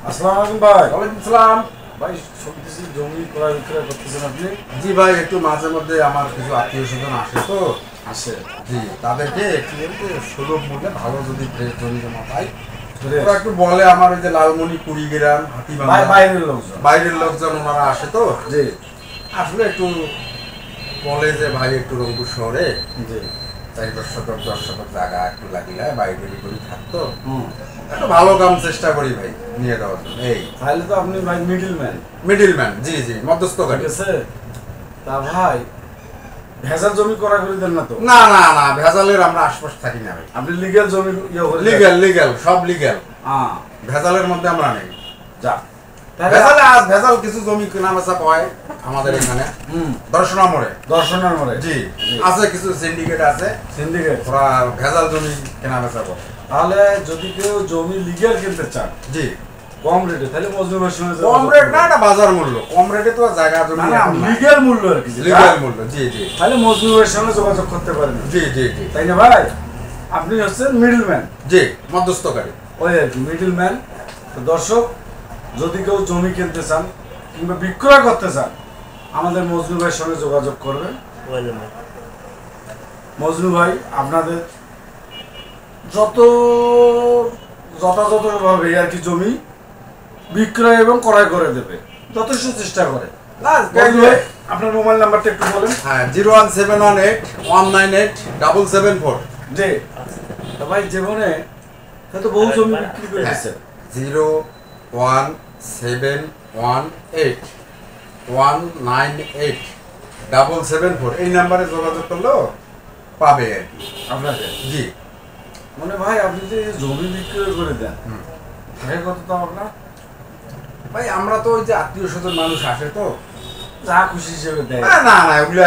আসসালামু আলাইকুম ভাই। ওয়ালাইকুম সালাম। ভাই শুনতেছি জমি ক্রয় বিক্রয় করতেছেন আপনি? জি ভাই, একটু মাঝে মধ্যে আমার কিছু আত্মীয় স্বজন আসে তো। আসে। জি, তাদেরকে একটু সুলভ মূল্যে ভালো যদি ফ্রেশ জমি জমা পাই, ফ্রেশ? ওরা একটু বলে আমার ওই যে লালমনি কুড়িগ্রাম হাতিবান্ধা বাইরের লোকজন। বাইরের লোকজন ওনারা আসে তো। জি আসলে একটু বলে যে ভাই একটু রংপুর শহরে জি 4-5 শতক 10 শতক জায়গা একটু লাগিলে বাইরে করে থাকতো, হুম। একটু ভালো কাম চেষ্টা করি ভাই নিয়ে দেওয়ার জন্য। এই তাহলে তো আপনি ভাই মিডিল ম্যান। জি জি, মধ্যস্থকারী। ঠিক আছে। তা ভাই ভেজাল জমি ক্রয় করে দেন না তো? না না না, ভেজালের আমরা আশপাশ থাকি না ভাই। আপনি লিগ্যাল জমি করে লিগ্যাল সব লিগ্যাল। ভেজালের মধ্যে আমরা নেই। যা ভেজাল কিছু জমি কেনা বেচা হয় আমাদের এখানে দর্শনা মোড়ে। জি, আছে কিছু সিন্ডিকেট আছে। ওরা ভেজাল জমি কেনা বেচা করে। তাহলে যদি কেউ জমি লিগ্যাল কিনতে চান জি, কম রেটে, তাহলে মজদুরের সঙ্গে কম রেট না, এটা বাজার মূল্য। কম রেটে তো জায়গা জমি লিগ্যাল মূল্য আর কি, লিগ্যাল মূল্য। জি জি, তাহলে মজদুরের সঙ্গে যোগাযোগ করতে পারেন। জি জি জি, তাই না ভাই? আপনি হচ্ছেন মিডলম্যান। জি, মধ্যস্থকারী। ওই আর কি মিডলম্যান। তো দর্শক, যদি কেউ জমি কিনতে চান কিংবা বিক্রয় করতে চান, আমাদের মজনু ভাইয়ের সঙ্গে যোগাযোগ করবেন। মজনু ভাই আপনাদের যথাযথভাবে আর কি জমি বিক্রয় এবং ক্রয় করে দেবে, যথেষ্ট চেষ্টা করে। আপনার মোবাইল নাম্বারটা একটু বলেন। হ্যাঁ, 01718198774। জি ভাই, জীবনে তো বহু জমি বিক্রি করে দিচ্ছে। 01718198774 এই নাম্বারে যোগাযোগ করলেও পাবে আর কি আপনাকে। জি, মানে ভাই আপনি যে জমি বিক্রয় করে দেন, আগে কত দাম আপনার? ভাই আমরা তো ওই যে আত্মীয় স্বজন মানুষ আসে তো, যা খুশি হিসেবে দেয়। না না না, ওগুলো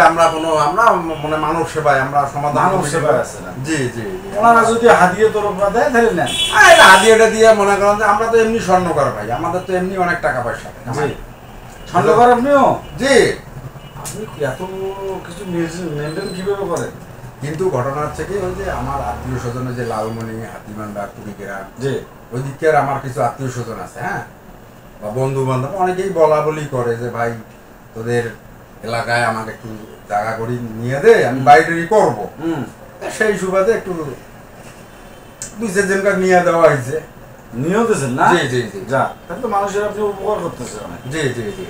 আমরা মানে মানব সেবায় আমরা সমাধান মানব সেবায় আছে না? জি জি, ওনারা যদি হাদিয়ে তরফা দেয় তাহলে নেন। হাদিয়াটা দিয়ে মনে করেন যে আমরা তো এমনি স্বর্ণকার ভাই, আমাদের তো এমনি অনেক টাকা পয়সা। জি, স্বর্ণকার আপনিও? জি। আপনি এত কিছু মেনটেন কিভাবে করেন? কিন্তু ঘটনা হচ্ছে কি, ওই যে আমার আত্মীয় স্বজনের যে লালমনি হাতিবান্ধা কুড়িগ্রাম, জি, ওই দিকের আমার কিছু আত্মীয় স্বজন আছে, হ্যাঁ, বা বন্ধু বান্ধব অনেকেই বলা বলি করে যে ভাই তোদের এলাকায় আমাকে একটু জায়গা করি নিয়ে দে, আমি বাইরেই করবো। সেই সুবাদে একটু 2-4 জনকে নিয়ে দেওয়া হয়েছে। নিয়েও দিয়েছেন না? জি জি জি, যা, তাহলে তো মানুষের আপনি উপকার করতেছেন অনেক। জি জি জি,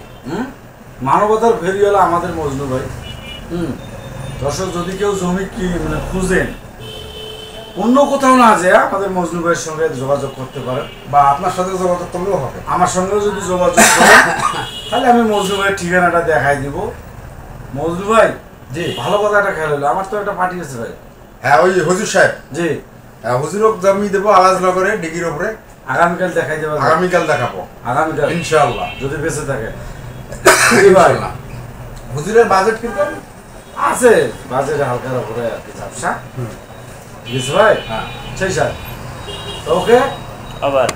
মানবতার ফেরিওয়ালা আমাদের মজনু ভাই। দর্শক, যদি কেউ জমি কি মানে খুঁজেন, অন্য কোথাও না যায় আমাদের মজনু ভাইয়ের সঙ্গে যোগাযোগ করতে পারেন, বা আপনার সাথে যোগাযোগ করলেও হবে। আমার সঙ্গেও যদি যোগাযোগ করেন তাহলে আমি মজনু ভাইয়ের ঠিকানাটা দেখাই দিব। মজনু ভাই, জি, ভালো কথা একটা খেয়াল হলো, আমার তো একটা পার্টি আছে ভাই। হ্যাঁ, ওই হুজুর সাহেব। জি, হ্যাঁ, হুজুরক জমি দেবো আলাজনগরে ডিগির উপরে। আগামীকাল দেখাই দেবো। আগামীকাল দেখাবো আগামীকাল ইনশাআল্লাহ, যদি বেঁচে থাকে। ইনশাআল্লাহ। হুজুরের বাজেট কিন্তু আছে, বাজেট হালকার উপরে আর কি ঝাপসা। ঠিক আছে ভাই? হ্যাঁ, সেই স্যার, ওকে। আবার